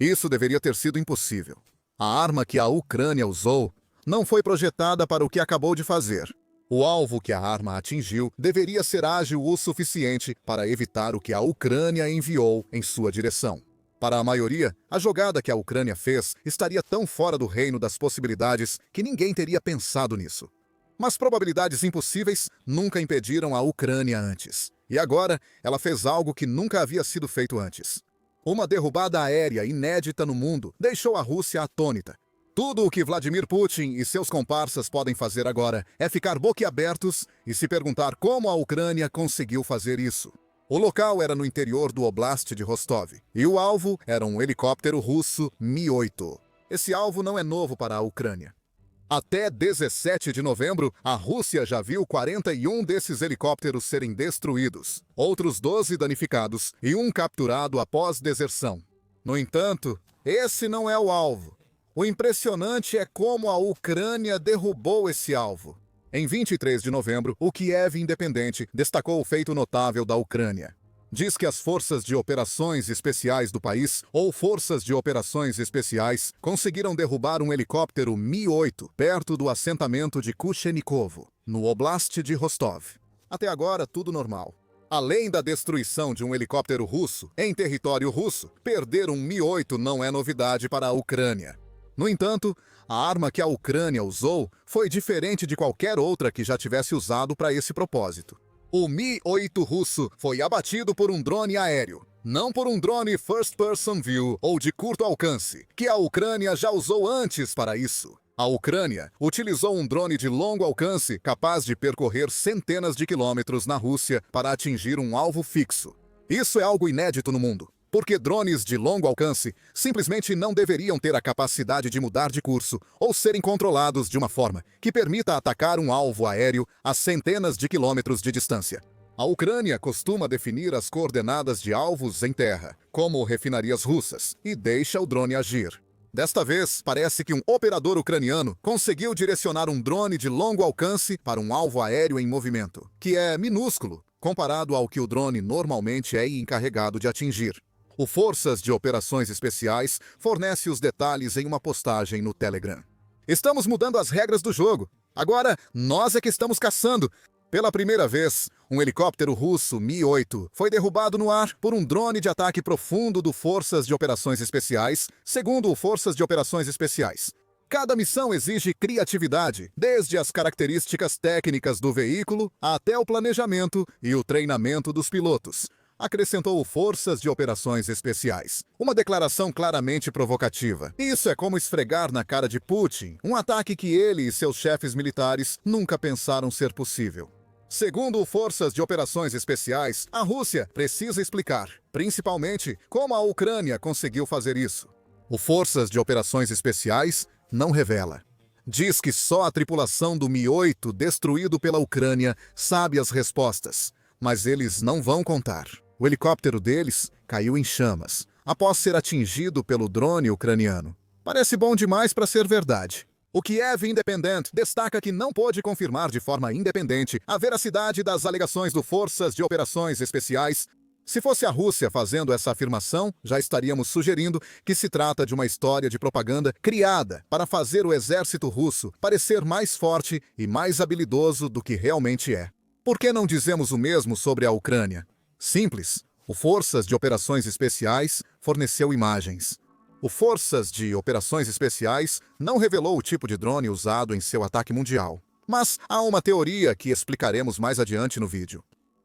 Isso deveria ter sido impossível. A arma que a Ucrânia usou não foi projetada para o que acabou de fazer. O alvo que a arma atingiu deveria ser ágil o suficiente para evitar o que a Ucrânia enviou em sua direção. Para a maioria, a jogada que a Ucrânia fez estaria tão fora do reino das possibilidades que ninguém teria pensado nisso. Mas probabilidades impossíveis nunca impediram a Ucrânia antes. E agora, ela fez algo que nunca havia sido feito antes. Uma derrubada aérea inédita no mundo deixou a Rússia atônita. Tudo o que Vladimir Putin e seus comparsas podem fazer agora é ficar boquiabertos e se perguntar como a Ucrânia conseguiu fazer isso. O local era no interior do Oblast de Rostov, e o alvo era um helicóptero russo Mi-8. Esse alvo não é novo para a Ucrânia. Até 17 de novembro, a Rússia já viu 41 desses helicópteros serem destruídos, outros 12 danificados e um capturado após deserção. No entanto, esse não é o alvo. O impressionante é como a Ucrânia derrubou esse alvo. Em 23 de novembro, o Kiev Independente destacou o feito notável da Ucrânia. Diz que as Forças de Operações Especiais do país, ou Forças de Operações Especiais, conseguiram derrubar um helicóptero Mi-8 perto do assentamento de Kushenikovo, no Oblast de Rostov. Até agora, tudo normal. Além da destruição de um helicóptero russo em território russo, perder um Mi-8 não é novidade para a Ucrânia. No entanto, a arma que a Ucrânia usou foi diferente de qualquer outra que já tivesse usado para esse propósito. O Mi-8 russo foi abatido por um drone aéreo, não por um drone First Person View ou de curto alcance, que a Ucrânia já usou antes para isso. A Ucrânia utilizou um drone de longo alcance capaz de percorrer centenas de quilômetros na Rússia para atingir um alvo fixo. Isso é algo inédito no mundo, porque drones de longo alcance simplesmente não deveriam ter a capacidade de mudar de curso ou serem controlados de uma forma que permita atacar um alvo aéreo a centenas de quilômetros de distância. A Ucrânia costuma definir as coordenadas de alvos em terra, como refinarias russas, e deixa o drone agir. Desta vez, parece que um operador ucraniano conseguiu direcionar um drone de longo alcance para um alvo aéreo em movimento, que é minúsculo comparado ao que o drone normalmente é encarregado de atingir. O Forças de Operações Especiais fornece os detalhes em uma postagem no Telegram. Estamos mudando as regras do jogo. Agora, nós é que estamos caçando. Pela primeira vez, um helicóptero russo Mi-8 foi derrubado no ar por um drone de ataque profundo do Forças de Operações Especiais, segundo o Forças de Operações Especiais. Cada missão exige criatividade, desde as características técnicas do veículo até o planejamento e o treinamento dos pilotos, acrescentou o Forças de Operações Especiais. Uma declaração claramente provocativa. Isso é como esfregar na cara de Putin um ataque que ele e seus chefes militares nunca pensaram ser possível. Segundo o Forças de Operações Especiais, a Rússia precisa explicar, principalmente, como a Ucrânia conseguiu fazer isso. O Forças de Operações Especiais não revela. Diz que só a tripulação do Mi-8 destruído pela Ucrânia sabe as respostas, mas eles não vão contar. O helicóptero deles caiu em chamas, após ser atingido pelo drone ucraniano. Parece bom demais para ser verdade. O Kiev Independent destaca que não pôde confirmar de forma independente a veracidade das alegações do Forças de Operações Especiais. Se fosse a Rússia fazendo essa afirmação, já estaríamos sugerindo que se trata de uma história de propaganda criada para fazer o exército russo parecer mais forte e mais habilidoso do que realmente é. Por que não dizemos o mesmo sobre a Ucrânia? Simples. O Forças de Operações Especiais forneceu imagens. O Forças de Operações Especiais não revelou o tipo de drone usado em seu ataque mundial. Mas há uma teoria que explicaremos mais adiante no vídeo.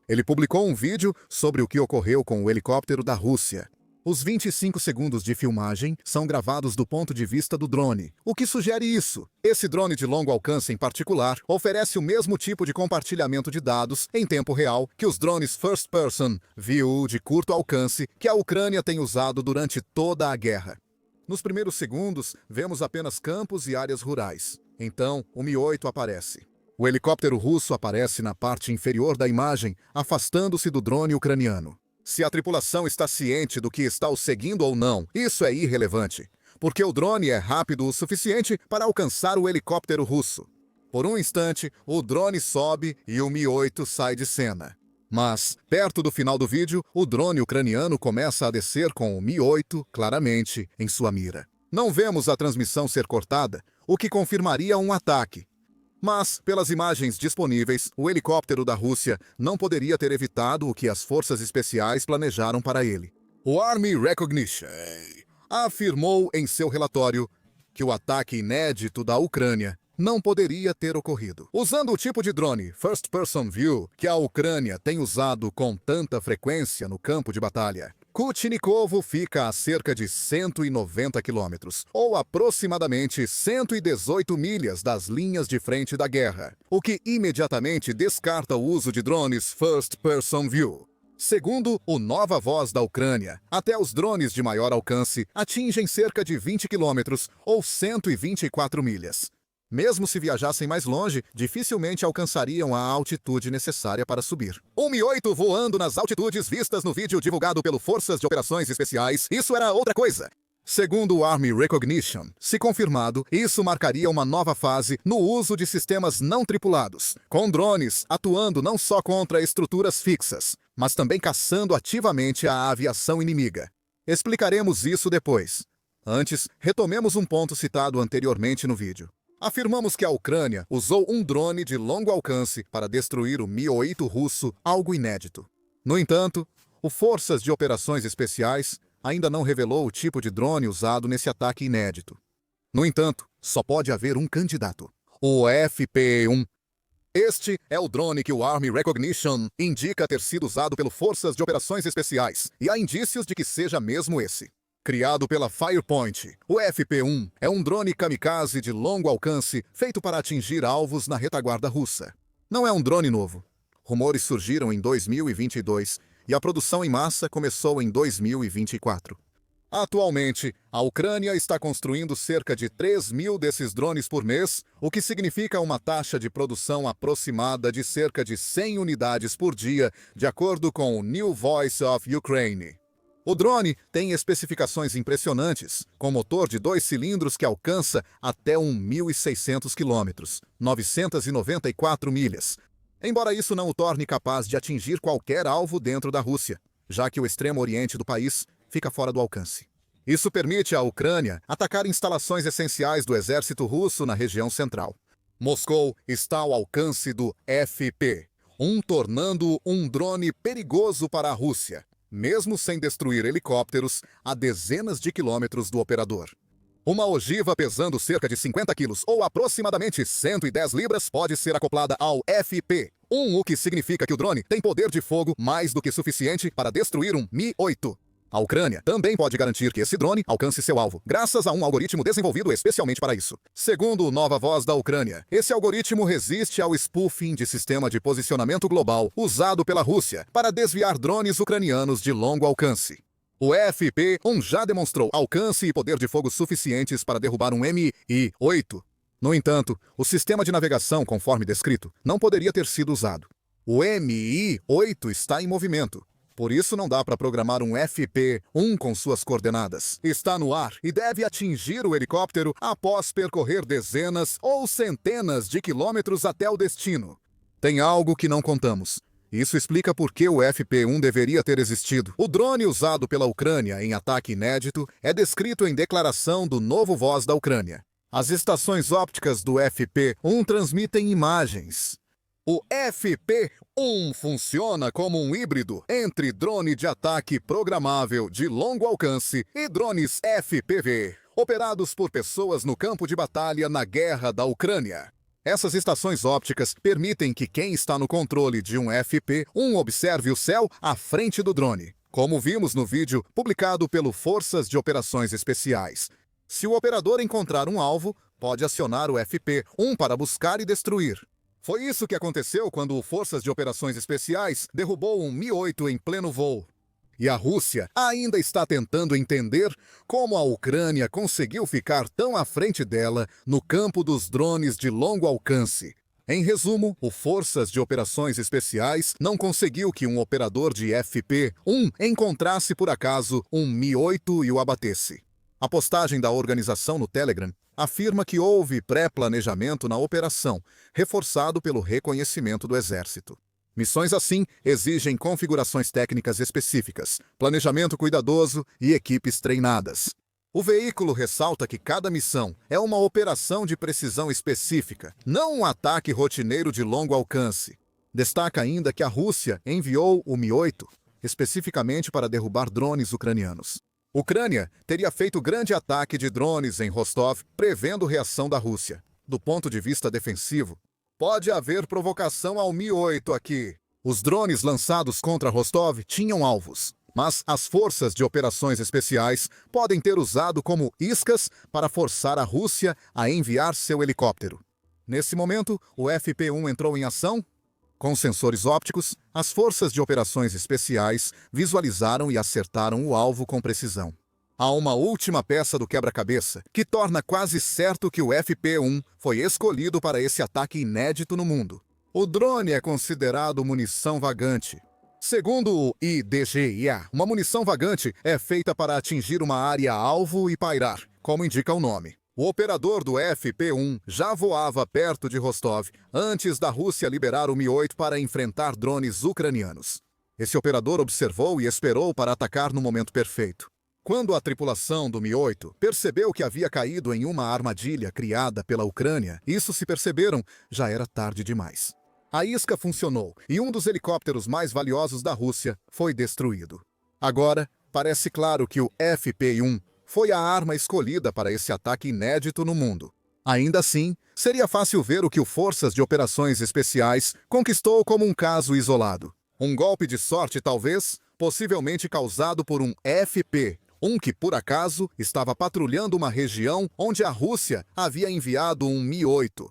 Ele publicou um vídeo sobre o que ocorreu com o helicóptero da Rússia. Os 25 segundos de filmagem são gravados do ponto de vista do drone. O que sugere isso? Esse drone de longo alcance em particular oferece o mesmo tipo de compartilhamento de dados em tempo real que os drones First Person View de curto alcance que a Ucrânia tem usado durante toda a guerra. Nos primeiros segundos, vemos apenas campos e áreas rurais. Então, o Mi-8 aparece. O helicóptero russo aparece na parte inferior da imagem, afastando-se do drone ucraniano. Se a tripulação está ciente do que está o seguindo ou não, isso é irrelevante, porque o drone é rápido o suficiente para alcançar o helicóptero russo. Por um instante, o drone sobe e o Mi-8 sai de cena. Mas, perto do final do vídeo, o drone ucraniano começa a descer com o Mi-8 claramente em sua mira. Não vemos a transmissão ser cortada, o que confirmaria um ataque. Mas, pelas imagens disponíveis, o helicóptero da Rússia não poderia ter evitado o que as forças especiais planejaram para ele. O Army Recognition afirmou em seu relatório que o ataque inédito da Ucrânia não poderia ter ocorrido. Usando o tipo de drone First Person View que a Ucrânia tem usado com tanta frequência no campo de batalha, Kutchnikovo fica a cerca de 190 quilômetros, ou aproximadamente 118 milhas das linhas de frente da guerra, o que imediatamente descarta o uso de drones First Person View. Segundo o Nova Voz da Ucrânia, até os drones de maior alcance atingem cerca de 20 quilômetros, ou 124 milhas. Mesmo se viajassem mais longe, dificilmente alcançariam a altitude necessária para subir. O Mi-8 voando nas altitudes vistas no vídeo divulgado pelo Forças de Operações Especiais, isso era outra coisa. Segundo o Army Recognition, se confirmado, isso marcaria uma nova fase no uso de sistemas não tripulados, com drones atuando não só contra estruturas fixas, mas também caçando ativamente a aviação inimiga. Explicaremos isso depois. Antes, retomemos um ponto citado anteriormente no vídeo. Afirmamos que a Ucrânia usou um drone de longo alcance para destruir o Mi-8 russo, algo inédito. No entanto, o Forças de Operações Especiais ainda não revelou o tipo de drone usado nesse ataque inédito. No entanto, só pode haver um candidato: o FP-1. Este é o drone que o Army Recognition indica ter sido usado pelo Forças de Operações Especiais, e há indícios de que seja mesmo esse. Criado pela Firepoint, o FP-1 é um drone kamikaze de longo alcance feito para atingir alvos na retaguarda russa. Não é um drone novo. Rumores surgiram em 2022 e a produção em massa começou em 2024. Atualmente, a Ucrânia está construindo cerca de 3.000 desses drones por mês, o que significa uma taxa de produção aproximada de cerca de 100 unidades por dia, de acordo com o New Voice of Ukraine. O drone tem especificações impressionantes, com motor de 2 cilindros que alcança até 1.600 quilômetros, 994 milhas. Embora isso não o torne capaz de atingir qualquer alvo dentro da Rússia, já que o extremo oriente do país fica fora do alcance. Isso permite à Ucrânia atacar instalações essenciais do exército russo na região central. Moscou está ao alcance do FP-1, tornando-o um drone perigoso para a Rússia, mesmo sem destruir helicópteros a dezenas de quilômetros do operador. Uma ogiva pesando cerca de 50 quilos ou aproximadamente 110 libras pode ser acoplada ao FP-1, o que significa que o drone tem poder de fogo mais do que suficiente para destruir um Mi-8. A Ucrânia também pode garantir que esse drone alcance seu alvo, graças a um algoritmo desenvolvido especialmente para isso. Segundo o Nova Voz da Ucrânia, esse algoritmo resiste ao spoofing de sistema de posicionamento global usado pela Rússia para desviar drones ucranianos de longo alcance. O FP-1 já demonstrou alcance e poder de fogo suficientes para derrubar um Mi-8. No entanto, o sistema de navegação, conforme descrito, não poderia ter sido usado. O Mi-8 está em movimento. Por isso não dá para programar um FP-1 com suas coordenadas. Está no ar e deve atingir o helicóptero após percorrer dezenas ou centenas de quilômetros até o destino. Tem algo que não contamos. Isso explica por que o FP-1 deveria ter existido. O drone usado pela Ucrânia em ataque inédito é descrito em declaração do Novo Voz da Ucrânia. As estações ópticas do FP-1 transmitem imagens. O FP-1 funciona como um híbrido entre drone de ataque programável de longo alcance e drones FPV, operados por pessoas no campo de batalha na guerra da Ucrânia. Essas estações ópticas permitem que quem está no controle de um FP-1 observe o céu à frente do drone, como vimos no vídeo publicado pelo Forças de Operações Especiais. Se o operador encontrar um alvo, pode acionar o FP-1 para buscar e destruir. Foi isso que aconteceu quando o Forças de Operações Especiais derrubou um Mi-8 em pleno voo. E a Rússia ainda está tentando entender como a Ucrânia conseguiu ficar tão à frente dela no campo dos drones de longo alcance. Em resumo, o Forças de Operações Especiais não conseguiu que um operador de FP-1 encontrasse por acaso um Mi-8 e o abatesse. A postagem da organização no Telegram afirma que houve pré-planejamento na operação, reforçado pelo reconhecimento do exército. Missões assim exigem configurações técnicas específicas, planejamento cuidadoso e equipes treinadas. O veículo ressalta que cada missão é uma operação de precisão específica, não um ataque rotineiro de longo alcance. Destaca ainda que a Rússia enviou o Mi-8 especificamente para derrubar drones ucranianos. Ucrânia teria feito grande ataque de drones em Rostov, prevendo reação da Rússia. Do ponto de vista defensivo, pode haver provocação ao Mi-8 aqui. Os drones lançados contra Rostov tinham alvos, mas as forças de operações especiais podem ter usado como iscas para forçar a Rússia a enviar seu helicóptero. Nesse momento, o FP-1 entrou em ação. Com sensores ópticos, as forças de operações especiais visualizaram e acertaram o alvo com precisão. Há uma última peça do quebra-cabeça que torna quase certo que o FP-1 foi escolhido para esse ataque inédito no mundo. O drone é considerado munição vagante. Segundo o IDGIA, uma munição vagante é feita para atingir uma área-alvo e pairar, como indica o nome. O operador do FP-1 já voava perto de Rostov antes da Rússia liberar o Mi-8 para enfrentar drones ucranianos. Esse operador observou e esperou para atacar no momento perfeito. Quando a tripulação do Mi-8 percebeu que havia caído em uma armadilha criada pela Ucrânia, isso se perceberam, já era tarde demais. A isca funcionou e um dos helicópteros mais valiosos da Rússia foi destruído. Agora, parece claro que o FP-1 foi a arma escolhida para esse ataque inédito no mundo. Ainda assim, seria fácil ver o que o Forças de Operações Especiais conquistou como um caso isolado. Um golpe de sorte, talvez, possivelmente causado por um FP-1 que, por acaso, estava patrulhando uma região onde a Rússia havia enviado um Mi-8.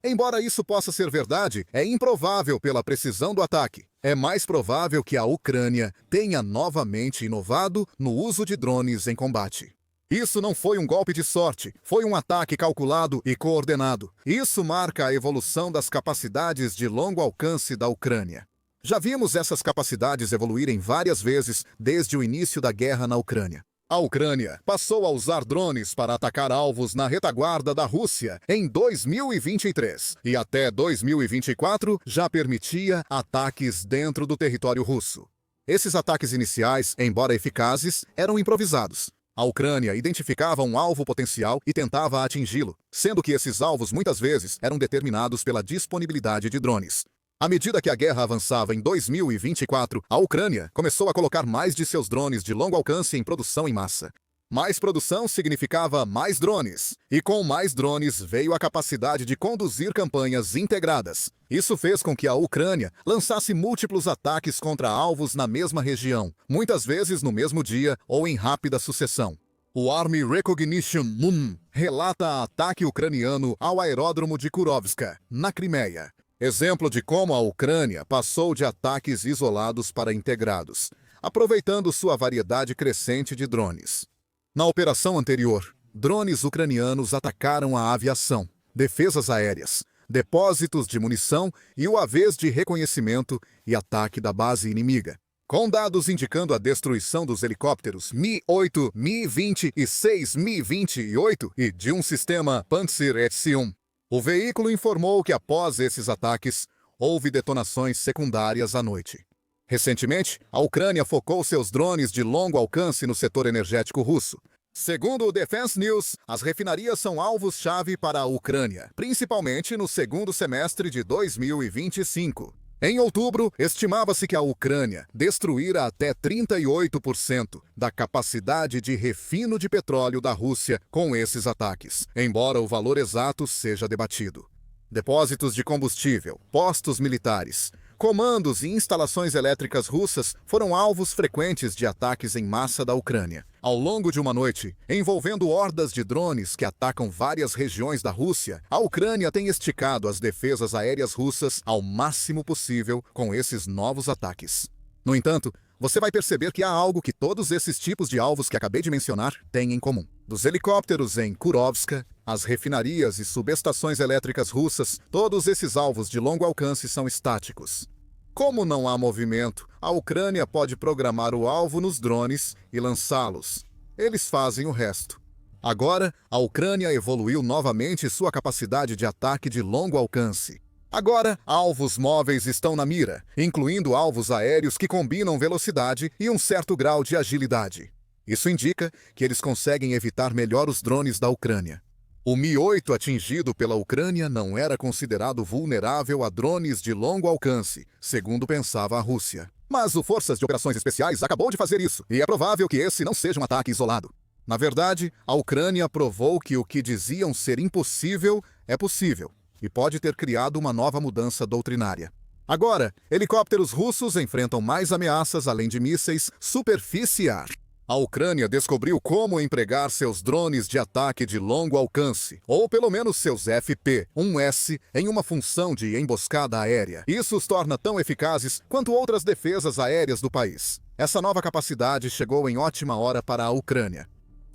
Embora isso possa ser verdade, é improvável pela precisão do ataque. É mais provável que a Ucrânia tenha novamente inovado no uso de drones em combate. Isso não foi um golpe de sorte, foi um ataque calculado e coordenado. Isso marca a evolução das capacidades de longo alcance da Ucrânia. Já vimos essas capacidades evoluírem várias vezes desde o início da guerra na Ucrânia. A Ucrânia passou a usar drones para atacar alvos na retaguarda da Rússia em 2023 e até 2024 já permitia ataques dentro do território russo. Esses ataques iniciais, embora eficazes, eram improvisados. A Ucrânia identificava um alvo potencial e tentava atingi-lo, sendo que esses alvos muitas vezes eram determinados pela disponibilidade de drones. À medida que a guerra avançava em 2024, a Ucrânia começou a colocar mais de seus drones de longo alcance em produção em massa. Mais produção significava mais drones, e com mais drones veio a capacidade de conduzir campanhas integradas. Isso fez com que a Ucrânia lançasse múltiplos ataques contra alvos na mesma região, muitas vezes no mesmo dia ou em rápida sucessão. O Army Recognition Moon relata ataque ucraniano ao aeródromo de Kurovska, na Crimeia. Exemplo de como a Ucrânia passou de ataques isolados para integrados, aproveitando sua variedade crescente de drones. Na operação anterior, drones ucranianos atacaram a aviação, defesas aéreas, depósitos de munição e o AVs de reconhecimento e ataque da base inimiga. Com dados indicando a destruição dos helicópteros Mi-8, Mi-20 e 6 Mi-28 e de um sistema Pantsir S-1. O veículo informou que após esses ataques, houve detonações secundárias à noite. Recentemente, a Ucrânia focou seus drones de longo alcance no setor energético russo. Segundo o Defense News, as refinarias são alvos-chave para a Ucrânia, principalmente no segundo semestre de 2025. Em outubro, estimava-se que a Ucrânia destruíra até 38% da capacidade de refino de petróleo da Rússia com esses ataques, embora o valor exato seja debatido. Depósitos de combustível, postos militares, comandos e instalações elétricas russas foram alvos frequentes de ataques em massa da Ucrânia. Ao longo de uma noite, envolvendo hordas de drones que atacam várias regiões da Rússia, a Ucrânia tem esticado as defesas aéreas russas ao máximo possível com esses novos ataques. No entanto, você vai perceber que há algo que todos esses tipos de alvos que acabei de mencionar têm em comum. Dos helicópteros em Kurovska, as refinarias e subestações elétricas russas, todos esses alvos de longo alcance são estáticos. Como não há movimento, a Ucrânia pode programar o alvo nos drones e lançá-los. Eles fazem o resto. Agora, a Ucrânia evoluiu novamente sua capacidade de ataque de longo alcance. Agora, alvos móveis estão na mira, incluindo alvos aéreos que combinam velocidade e um certo grau de agilidade. Isso indica que eles conseguem evitar melhor os drones da Ucrânia. O Mi-8 atingido pela Ucrânia não era considerado vulnerável a drones de longo alcance, segundo pensava a Rússia. Mas o Forças de Operações Especiais acabou de fazer isso, e é provável que esse não seja um ataque isolado. Na verdade, a Ucrânia provou que o que diziam ser impossível é possível, e pode ter criado uma nova mudança doutrinária. Agora, helicópteros russos enfrentam mais ameaças além de mísseis superficiais. A Ucrânia descobriu como empregar seus drones de ataque de longo alcance, ou pelo menos seus FP-1S, em uma função de emboscada aérea. Isso os torna tão eficazes quanto outras defesas aéreas do país. Essa nova capacidade chegou em ótima hora para a Ucrânia.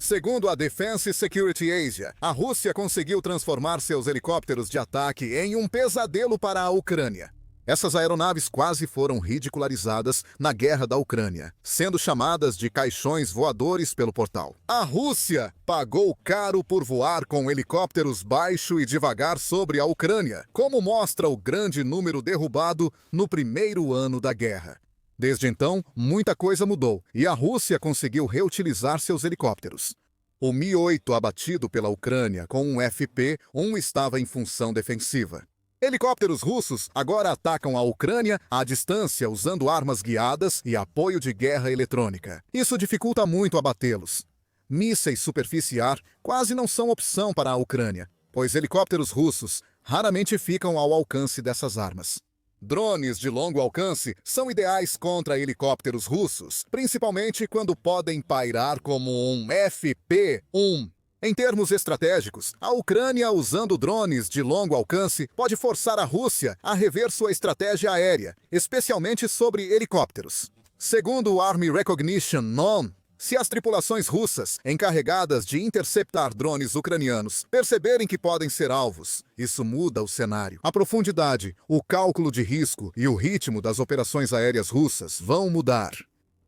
Segundo a Defense Security Asia, a Rússia conseguiu transformar seus helicópteros de ataque em um pesadelo para a Ucrânia. Essas aeronaves quase foram ridicularizadas na guerra da Ucrânia, sendo chamadas de caixões voadores pelo portal. A Rússia pagou caro por voar com helicópteros baixo e devagar sobre a Ucrânia, como mostra o grande número derrubado no primeiro ano da guerra. Desde então, muita coisa mudou e a Rússia conseguiu reutilizar seus helicópteros. O Mi-8 abatido pela Ucrânia com um FP-1 estava em função defensiva. Helicópteros russos agora atacam a Ucrânia à distância usando armas guiadas e apoio de guerra eletrônica. Isso dificulta muito abatê-los. Mísseis superficiais quase não são opção para a Ucrânia, pois helicópteros russos raramente ficam ao alcance dessas armas. Drones de longo alcance são ideais contra helicópteros russos, principalmente quando podem pairar como um FP-1. Em termos estratégicos, a Ucrânia, usando drones de longo alcance, pode forçar a Rússia a rever sua estratégia aérea, especialmente sobre helicópteros. Segundo o Army Recognition NOM, se as tripulações russas, encarregadas de interceptar drones ucranianos, perceberem que podem ser alvos, isso muda o cenário. A profundidade, o cálculo de risco e o ritmo das operações aéreas russas vão mudar.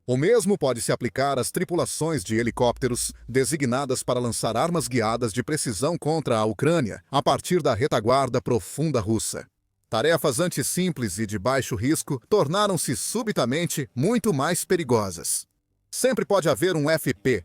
O mesmo pode se aplicar às tripulações de helicópteros designadas para lançar armas guiadas de precisão contra a Ucrânia a partir da retaguarda profunda russa. Tarefas anti-simples e de baixo risco tornaram-se subitamente muito mais perigosas. Sempre pode haver um FP-1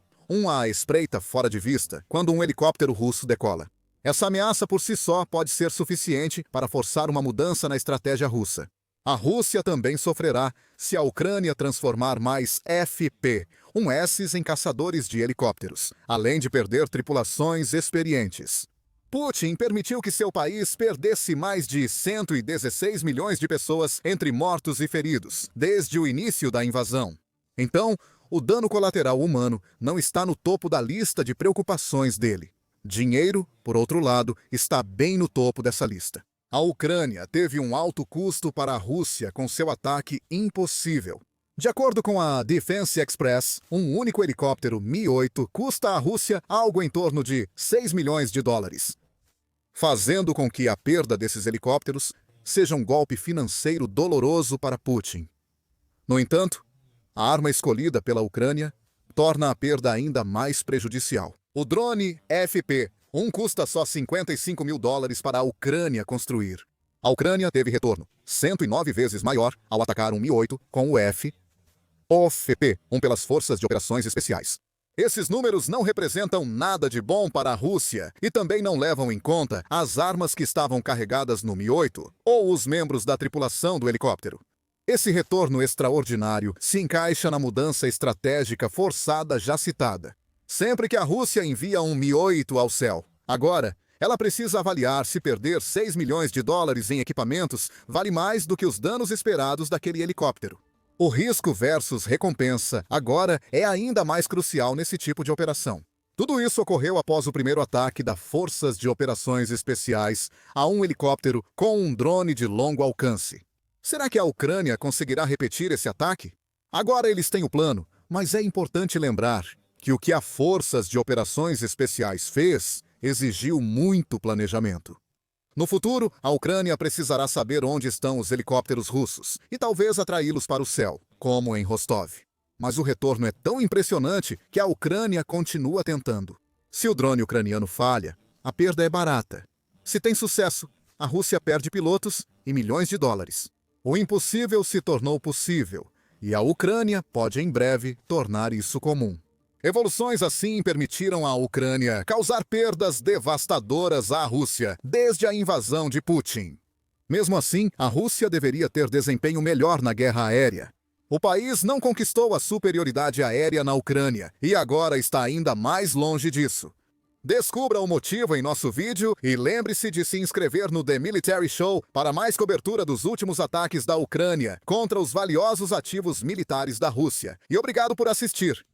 à espreita fora de vista quando um helicóptero russo decola. Essa ameaça por si só pode ser suficiente para forçar uma mudança na estratégia russa. A Rússia também sofrerá se a Ucrânia transformar mais FP-1S em caçadores de helicópteros, além de perder tripulações experientes. Putin permitiu que seu país perdesse mais de 116 milhões de pessoas entre mortos e feridos, desde o início da invasão. Então, o dano colateral humano não está no topo da lista de preocupações dele. Dinheiro, por outro lado, está bem no topo dessa lista. A Ucrânia teve um alto custo para a Rússia com seu ataque impossível. De acordo com a Defense Express, um único helicóptero Mi-8 custa à Rússia algo em torno de 6 milhões de dólares, fazendo com que a perda desses helicópteros seja um golpe financeiro doloroso para Putin. No entanto, a arma escolhida pela Ucrânia torna a perda ainda mais prejudicial. O drone FP-1 custa só 55 mil dólares para a Ucrânia construir. A Ucrânia teve retorno 109 vezes maior ao atacar um Mi-8 com o FP-1 pelas Forças de Operações Especiais. Esses números não representam nada de bom para a Rússia e também não levam em conta as armas que estavam carregadas no Mi-8 ou os membros da tripulação do helicóptero. Esse retorno extraordinário se encaixa na mudança estratégica forçada já citada. Sempre que a Rússia envia um Mi-8 ao céu, agora, ela precisa avaliar se perder 6 milhões de dólares em equipamentos vale mais do que os danos esperados daquele helicóptero. O risco versus recompensa agora é ainda mais crucial nesse tipo de operação. Tudo isso ocorreu após o primeiro ataque das Forças de Operações Especiais a um helicóptero com um drone de longo alcance. Será que a Ucrânia conseguirá repetir esse ataque? Agora eles têm o plano, mas é importante lembrar que o que a Forças de Operações Especiais fez exigiu muito planejamento. No futuro, a Ucrânia precisará saber onde estão os helicópteros russos e talvez atraí-los para o céu, como em Rostov. Mas o retorno é tão impressionante que a Ucrânia continua tentando. Se o drone ucraniano falha, a perda é barata. Se tem sucesso, a Rússia perde pilotos e milhões de dólares. O impossível se tornou possível, e a Ucrânia pode em breve tornar isso comum. Evoluções assim permitiram à Ucrânia causar perdas devastadoras à Rússia desde a invasão de Putin. Mesmo assim, a Rússia deveria ter desempenho melhor na guerra aérea. O país não conquistou a superioridade aérea na Ucrânia e agora está ainda mais longe disso. Descubra o motivo em nosso vídeo e lembre-se de se inscrever no The Military Show para mais cobertura dos últimos ataques da Ucrânia contra os valiosos ativos militares da Rússia. E obrigado por assistir!